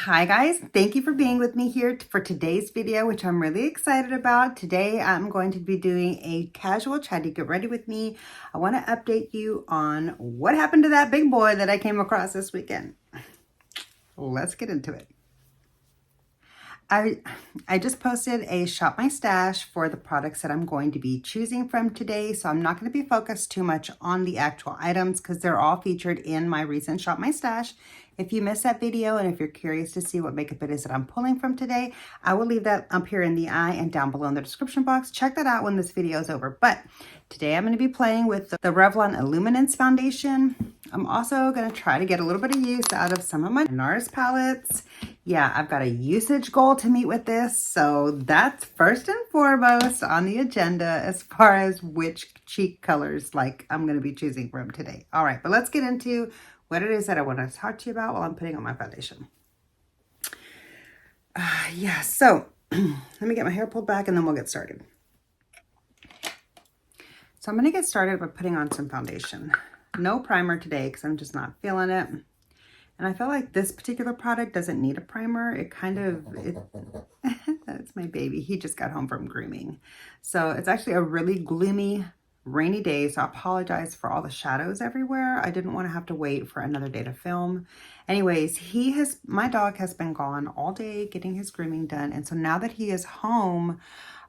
Hi guys, thank you for being with me here for today's video, which I'm really excited about. Today I'm going to be doing a casual chatty. Get ready with me. I want to update you on what happened to that big boy that I came across this weekend. Let's get into it. I just posted a shop my stash for the products that I'm going to be choosing from today. So I'm not going to be focused too much on the actual items because they're all featured in my recent shop my stash. If you missed that video and if you're curious to see what makeup it is that I'm pulling from today, I will leave that up here in the eye and down below in the description box. Check that out when this video is over. But today I'm going to be playing with the Revlon Illuminance Foundation. I'm also going to try to get a little bit of use out of some of my NARS palettes. Yeah, I've got a usage goal to meet with this. So that's first and foremost on the agenda as far as which cheek colors like I'm going to be choosing from today. All right, but let's get into what it is that I want to talk to you about while I'm putting on my foundation. So let me get my hair pulled back and then we'll get started. So I'm going to get started by putting on some foundation. No primer today because I'm just not feeling it. And I feel like this particular product doesn't need a primer. That's my baby. He just got home from grooming. So it's actually a really gloomy, rainy day. So I apologize for all the shadows everywhere. I didn't want to have to wait for another day to film. Anyways, my dog has been gone all day getting his grooming done. And so now that he is home,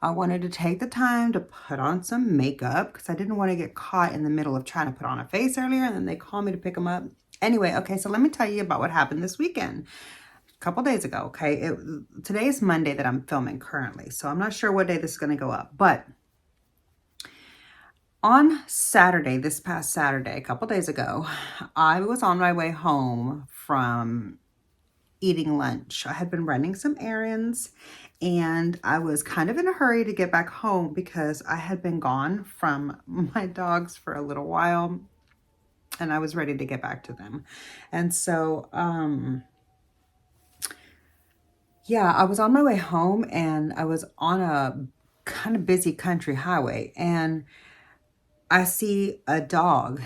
I wanted to take the time to put on some makeup because I didn't want to get caught in the middle of trying to put on a face earlier and then they called me to pick him up. Anyway, okay, so let me tell you about what happened this weekend. A couple days ago, okay? Today is Monday that I'm filming currently, so I'm not sure what day this is going to go up, but on Saturday, this past Saturday, a couple days ago, I was on my way home from eating lunch. I had been running some errands and I was kind of in a hurry to get back home because I had been gone from my dogs for a little while and I was ready to get back to them. And so, yeah, I was on my way home and I was on a kind of busy country highway and I see a dog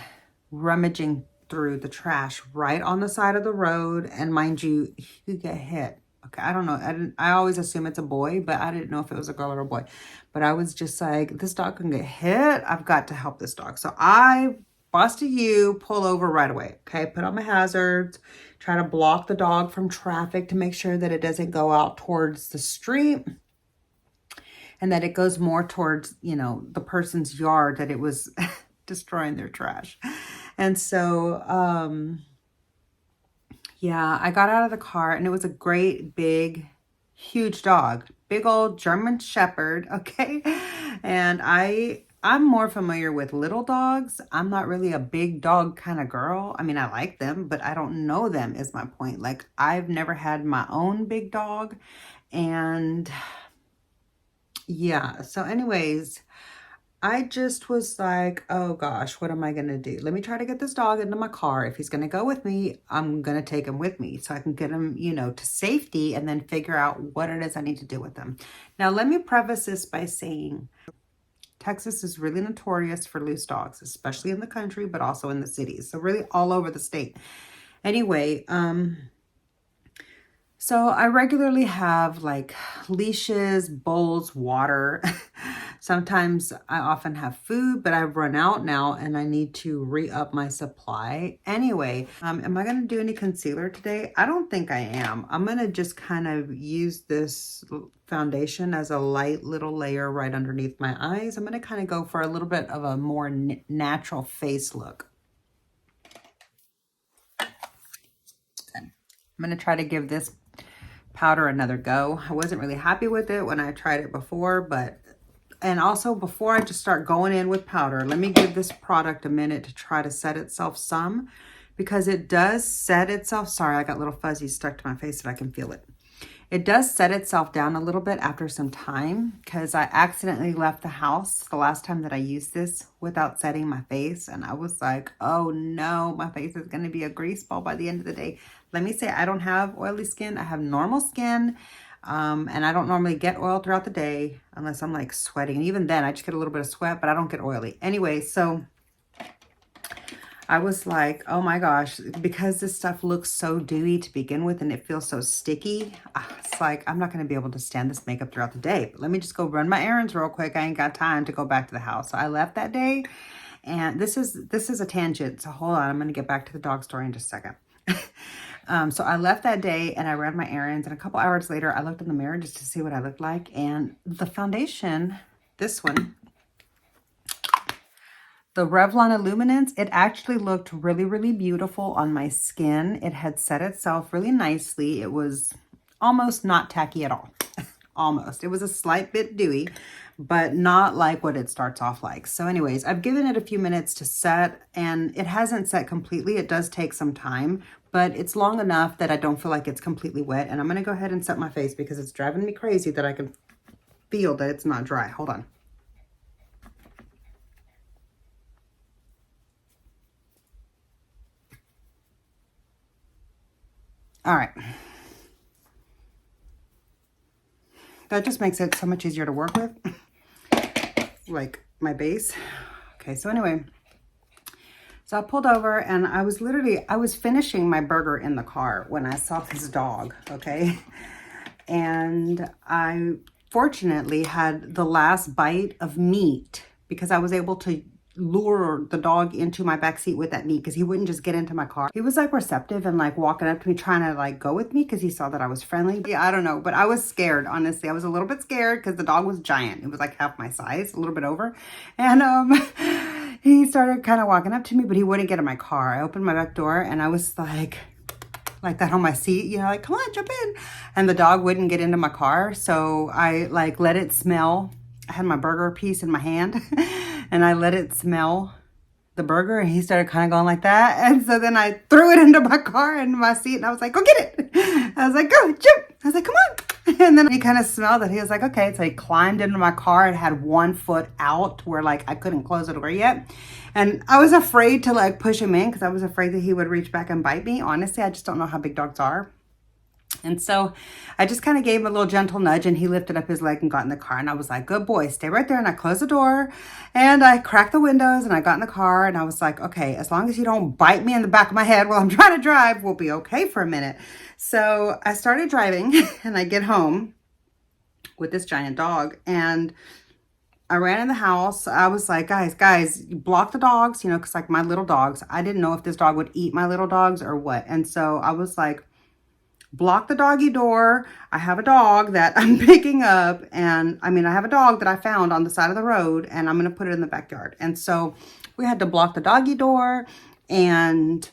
rummaging through the trash right on the side of the road. And mind you, he could get hit. Okay, I don't know. I always assume it's a boy, but I didn't know if it was a girl or a boy. But I was just like, this dog can get hit. I've got to help this dog. So I busted pull over right away. Okay, put on my hazards, try to block the dog from traffic to make sure that it doesn't go out towards the street and that it goes more towards, the person's yard that it was destroying their trash. And so, yeah, I got out of the car and it was a great, big, huge dog, big old German Shepherd. Okay. And I'm more familiar with little dogs. I'm not really a big dog kind of girl. I mean, I like them, but I don't know them is my point. Like I've never had my own big dog. And yeah, so anyways, I just was like, oh gosh, what am I going to do? Let me try to get this dog into my car. If he's going to go with me, I'm going to take him with me so I can get him, to safety and then figure out what it is I need to do with him. Now, let me preface this by saying Texas is really notorious for loose dogs, especially in the country, but also in the cities. So really all over the state. Anyway, so I regularly have like leashes, bowls, water. Sometimes I often have food, but I've run out now and I need to re-up my supply. Anyway, am I going to do any concealer today? I don't think I am. I'm going to just kind of use this foundation as a light little layer right underneath my eyes. I'm going to kind of go for a little bit of a more natural face look. Okay. I'm going to try to give this powder another go. I wasn't really happy with it when I tried it before, and also before I just start going in with powder, let me give this product a minute to try to set itself some, because it does set itself, sorry, I got little fuzzies stuck to my face if I can feel it. It does set itself down a little bit after some time because I accidentally left the house the last time that I used this without setting my face. And I was like, oh no, my face is going to be a grease ball by the end of the day. Let me say I don't have oily skin. I have normal skin. And I don't normally get oil throughout the day unless I'm like sweating. And even then I just get a little bit of sweat, but I don't get oily. Anyway, so I was like, oh my gosh, because this stuff looks so dewy to begin with and it feels so sticky. It's like, I'm not going to be able to stand this makeup throughout the day. But let me just go run my errands real quick. I ain't got time to go back to the house. So I left that day, and this is a tangent. So hold on, I'm going to get back to the dog story in just a second. So I left that day and I ran my errands, and a couple hours later, I looked in the mirror just to see what I looked like. And the foundation, this one, the Revlon Illuminance, it actually looked really, really beautiful on my skin. It had set itself really nicely. It was almost not tacky at all. Almost. It was a slight bit dewy, but not like what it starts off like. So anyways, I've given it a few minutes to set, and it hasn't set completely. It does take some time, but it's long enough that I don't feel like it's completely wet. And I'm going to go ahead and set my face because it's driving me crazy that I can feel that it's not dry. Hold on. All right. That just makes it so much easier to work with. Like my base. Okay, so anyway. So I pulled over and I was finishing my burger in the car when I saw this dog, okay? And I fortunately had the last bite of meat because I was able to lure the dog into my back seat with that meat because he wouldn't just get into my car. He was like receptive and like walking up to me trying to like go with me because he saw that I was friendly. Yeah, I don't know, but I was scared, honestly. I was a little bit scared because the dog was giant. It was like half my size, a little bit over. And he started kind of walking up to me, but he wouldn't get in my car. I opened my back door and I was like that on my seat, you know, like, come on, jump in. And the dog wouldn't get into my car. So I like let it smell. I had my burger piece in my hand and I let it smell the burger, and he started kind of going like that. And so then I threw it into my car and my seat, and I was like, go get it. I was like, go, jump. I was like, come on. And then he kind of smelled it. He was like, okay. So he climbed into my car and had 1 foot out where like I couldn't close the door yet. And I was afraid to like push him in because I was afraid that he would reach back and bite me. Honestly, I just don't know how big dogs are. And so I just kind of gave him a little gentle nudge, and he lifted up his leg and got in the car. And I was like, good boy, stay right there. And I closed the door and I cracked the windows and I got in the car, and I was like, okay, as long as you don't bite me in the back of my head while I'm trying to drive, we'll be okay for a minute. So I started driving and I get home with this giant dog, and I ran in the house. I was like, guys, block the dogs, you know, because like my little dogs, I didn't know if this dog would eat my little dogs or what. And so I was like, block the doggy door. I have a dog that I'm picking up, and I have a dog that I found on the side of the road, and I'm going to put it in the backyard. And so we had to block the doggy door, and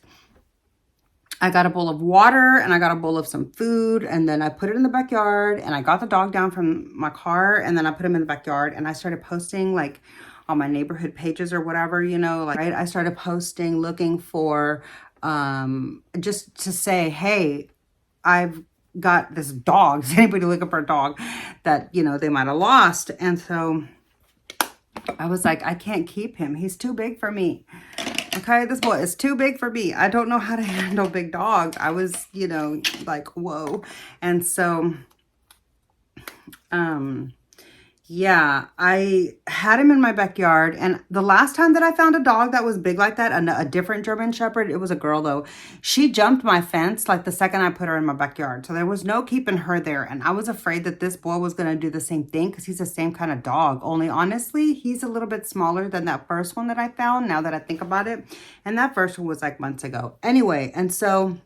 I got a bowl of water and I got a bowl of some food, and then I put it in the backyard, and I got the dog down from my car, and then I put him in the backyard, and I started posting like on my neighborhood pages or whatever, you know, like, right? I started posting looking for just to say, hey, I've got this dog. Is anybody looking for a dog that, you know, they might have lost? And so I was like, I can't keep him. He's too big for me. Okay, this boy is too big for me. I don't know how to handle big dogs. I was, you know, like, whoa. And so, yeah, I had him in my backyard. And the last time that I found a dog that was big like that, a different German Shepherd, it was a girl though. She jumped my fence like the second I put her in my backyard. So there was no keeping her there. And I was afraid that this boy was going to do the same thing because he's the same kind of dog. Only honestly, he's a little bit smaller than that first one that I found, now that I think about it. And that first one was like months ago. Anyway, and so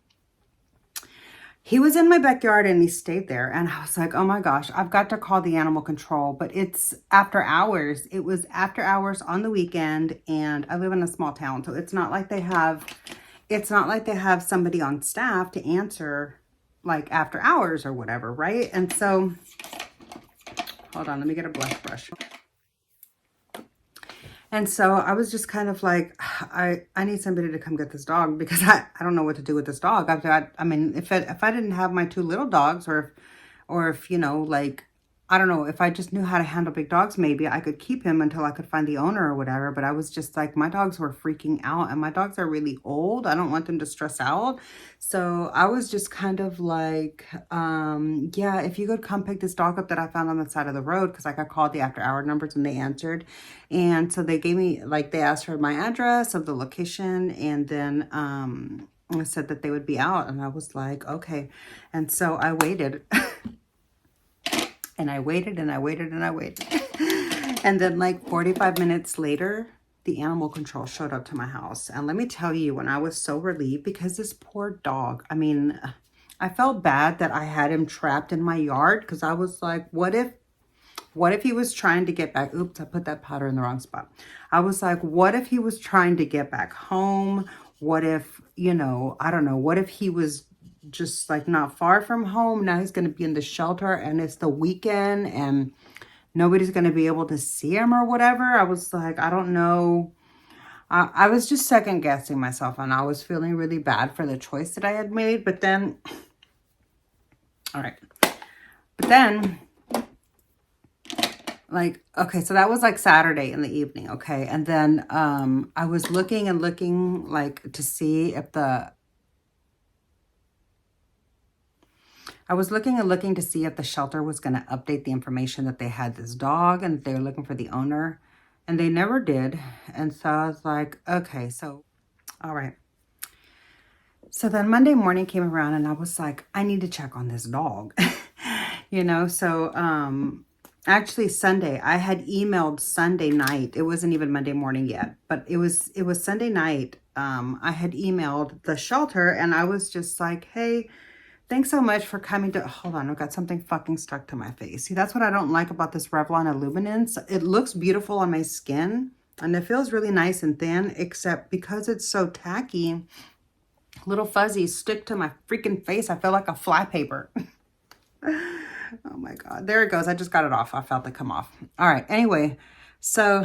he was in my backyard and he stayed there. And I was like, oh my gosh, I've got to call the animal control. But it's after hours. It was after hours on the weekend. And I live in a small town. So it's not like they have somebody on staff to answer like after hours or whatever, right? And so, hold on, let me get a blush brush. And so I was just kind of like, I need somebody to come get this dog because I don't know what to do with this dog. I've got, if I didn't have my 2 little dogs, or if, you know, like I don't know, if I just knew how to handle big dogs, maybe I could keep him until I could find the owner or whatever. But I was just like, my dogs were freaking out, and my dogs are really old. I don't want them to stress out. So I was just kind of like, yeah, if you could come pick this dog up that I found on the side of the road, because like I called the after hour numbers and they answered. And so they gave me, like, they asked for my address of the location, and then I said that they would be out. And I was like, okay. And so I waited. And I waited and I waited and I waited. And then like 45 minutes later, the animal control showed up to my house. And let me tell you, when I was so relieved, because this poor dog, I mean, I felt bad that I had him trapped in my yard, because I was like, what if he was trying to get back? Oops, I put that powder in the wrong spot. I was like, what if he was trying to get back home? What if, you know, I don't know, what if he was just like not far from home? Now he's going to be in the shelter and it's the weekend and nobody's going to be able to see him or whatever. I was like, I don't know. I was just second guessing myself, and I was feeling really bad for the choice that I had made. But then, all right. But then, like, okay, so that was like Saturday in the evening. Okay. And then I was looking and looking, like, to see if the shelter was going to update the information that they had this dog and they were looking for the owner, and they never did. And so I was like, okay, so, all right. So then Monday morning came around and I was like, I need to check on this dog, you know? So, actually Sunday, I had emailed Sunday night. It wasn't even Monday morning yet, but it was Sunday night. I had emailed the shelter and I was just like, hey, thanks so much for coming to, hold on, I've got something fucking stuck to my face. See, that's what I don't like about this Revlon Illuminance. It looks beautiful on my skin and it feels really nice and thin, except because it's so tacky, little fuzzies stick to my freaking face. I feel like a flypaper. Oh my God, there it goes. I just got it off. I felt it come off. All right, anyway, so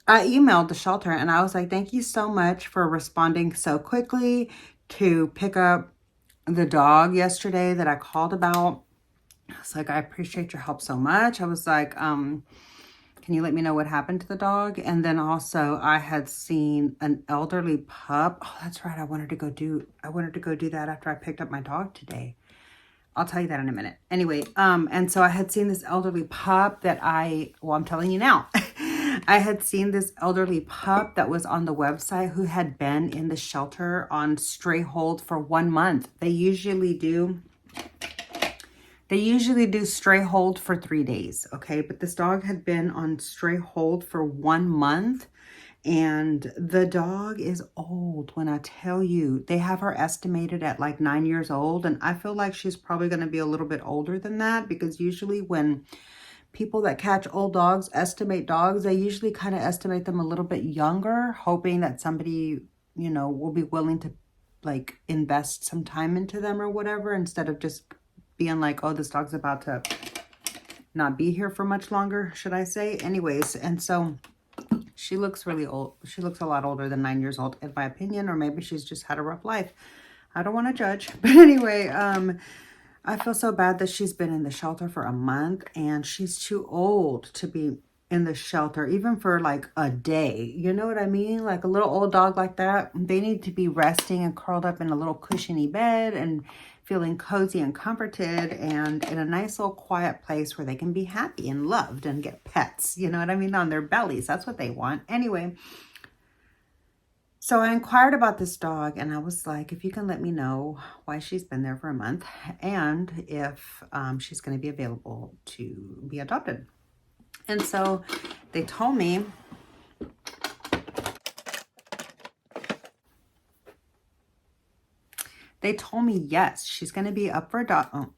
I emailed the shelter and I was like, thank you so much for responding so quickly to pick up the dog yesterday that I called about. I was like, I appreciate your help so much. I was like, can you let me know what happened to the dog? And then also I had seen an elderly pup. Oh, that's right. I wanted to go do that after I picked up my dog today. I'll tell you that in a minute. Anyway, and so I had seen this elderly pup that I'm telling you now. I had seen this elderly pup that was on the website who had been in the shelter on stray hold for 1 month. They usually do stray hold for 3 days, okay? But this dog had been on stray hold for 1 month. And the dog is old. When I tell you, they have her estimated at like 9 years old. And I feel like she's probably going to be a little bit older than that, because usually when people that catch old dogs estimate dogs, they usually kind of estimate them a little bit younger, hoping that somebody, you know, will be willing to like invest some time into them or whatever, instead of just being like, oh, this dog's about to not be here for much longer, should I say. Anyways, and so she looks really old. She looks a lot older than 9 years old, in my opinion, or maybe she's just had a rough life. I don't want to judge. But anyway, I feel so bad that she's been in the shelter for a month and she's too old to be in the shelter, even for like a day. You know what I mean? Like a little old dog like that, they need to be resting and curled up in a little cushiony bed and feeling cozy and comforted and in a nice little quiet place where they can be happy and loved and get pets, you know what I mean, on their bellies. That's what they want. Anyway, so I inquired about this dog and I was like, if you can let me know why she's been there for a month and if she's going to be available to be adopted. And so they told me yes, she's going to be up for adoption.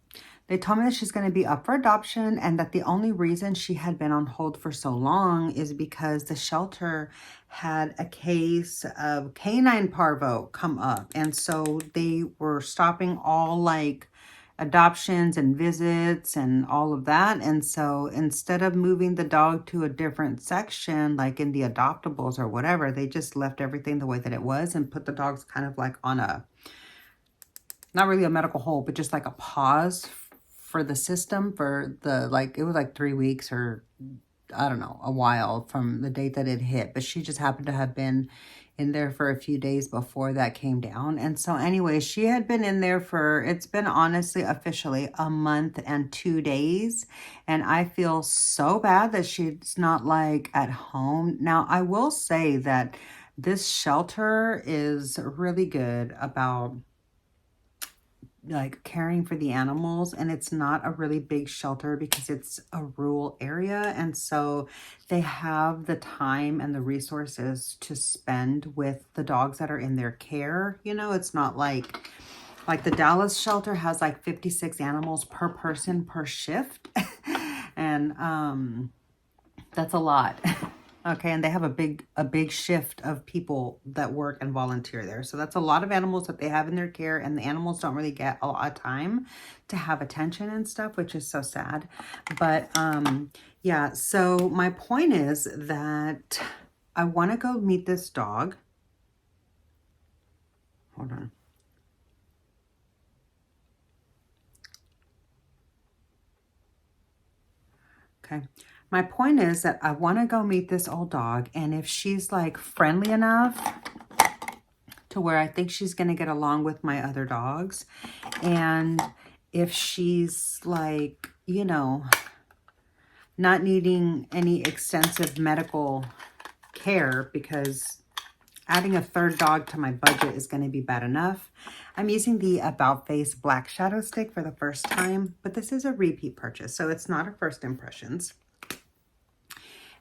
They told me that she's going to be up for adoption, and that the only reason she had been on hold for so long is because the shelter had a case of canine parvo come up. And so they were stopping all like adoptions and visits and all of that. And so instead of moving the dog to a different section, like in the adoptables or whatever, they just left everything the way that it was and put the dogs kind of like on a, not really a medical hold, but just like a pause for the system for the, like, it was like 3 weeks or I don't know, a while from the date that it hit, but she just happened to have been in there for a few days before that came down. And so anyway, she had been in there for, it's been honestly officially a month and 2 days. And I feel so bad that she's not like at home. Now, I will say that this shelter is really good about like caring for the animals, and it's not a really big shelter because it's a rural area, and so they have the time and the resources to spend with the dogs that are in their care. You know, it's not like the Dallas shelter has like 56 animals per person per shift. And that's a lot. Okay, and they have a big shift of people that work and volunteer there. So that's a lot of animals that they have in their care, and the animals don't really get a lot of time to have attention and stuff, which is so sad. But yeah, so my point is that I want to go meet this dog. Hold on. Okay. My point is that I want to go meet this old dog, and if she's like friendly enough to where I think she's going to get along with my other dogs, and if she's like, you know, not needing any extensive medical care, because adding a third dog to my budget is going to be bad enough. I'm using the About Face Black Shadow Stick for the first time, but this is a repeat purchase, so it's not a first impressions.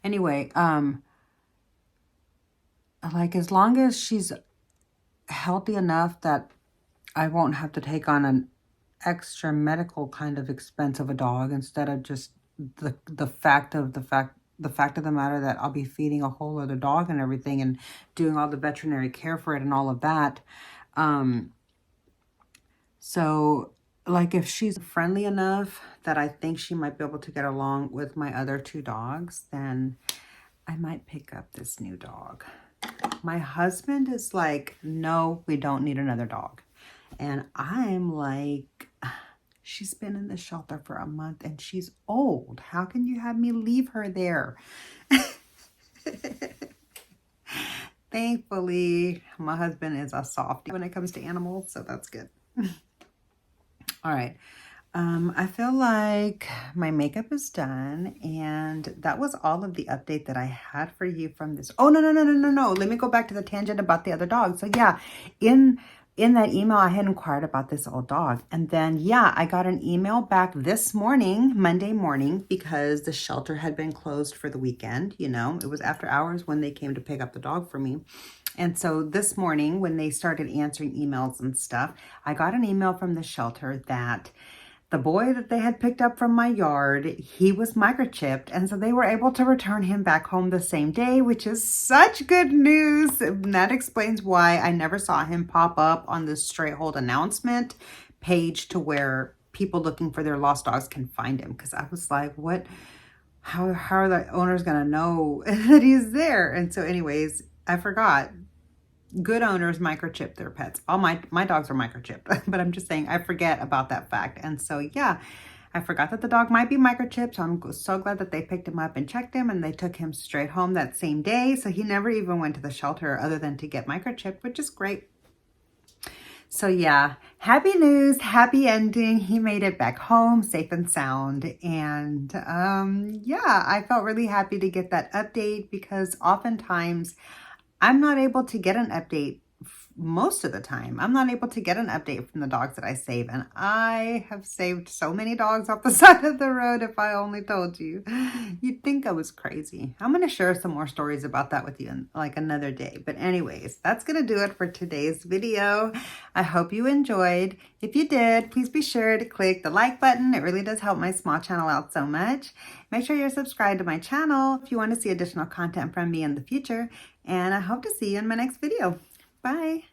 Anyway, like as long as she's healthy enough that I won't have to take on an extra medical kind of expense of a dog, instead of just the fact of the matter that I'll be feeding a whole other dog and everything and doing all the veterinary care for it and all of that. So like if she's friendly enough that I think she might be able to get along with my other 2 dogs, then I might pick up this new dog. My husband is like, no, we don't need another dog. And I'm like, she's been in the shelter for a month and she's old. How can you have me leave her there? Thankfully, my husband is a softie when it comes to animals, so that's good. All right. I feel like my makeup is done, and that was all of the update that I had for you from this. Oh, no. Let me go back to the tangent about the other dog. So yeah, in that email, I had inquired about this old dog. And then, yeah, I got an email back this morning, Monday morning, because the shelter had been closed for the weekend. You know, it was after hours when they came to pick up the dog for me. And so this morning, when they started answering emails and stuff, I got an email from the shelter that the boy that they had picked up from my yard, he was microchipped, and so they were able to return him back home the same day, which is such good news. And that explains why I never saw him pop up on the Stray Hold announcement page to where people looking for their lost dogs can find him. Because I was like, what? How are the owners going to know that he's there? And so anyways, I forgot. Good owners microchip their pets. All my dogs are microchipped, but I'm just saying I forget about that fact. And so, yeah, I forgot that the dog might be microchipped. So I'm so glad that they picked him up and checked him, and they took him straight home that same day. So he never even went to the shelter other than to get microchipped, which is great. So yeah, happy news, happy ending. He made it back home safe and sound. And yeah, I felt really happy to get that update, because oftentimes I'm not able to get an update most of the time. I'm not able to get an update from the dogs that I save. And I have saved so many dogs off the side of the road. If I only told you, you'd think I was crazy. I'm going to share some more stories about that with you in like another day. But anyways, that's going to do it for today's video. I hope you enjoyed. If you did, please be sure to click the like button. It really does help my small channel out so much. Make sure you're subscribed to my channel if you want to see additional content from me in the future. And I hope to see you in my next video. Bye.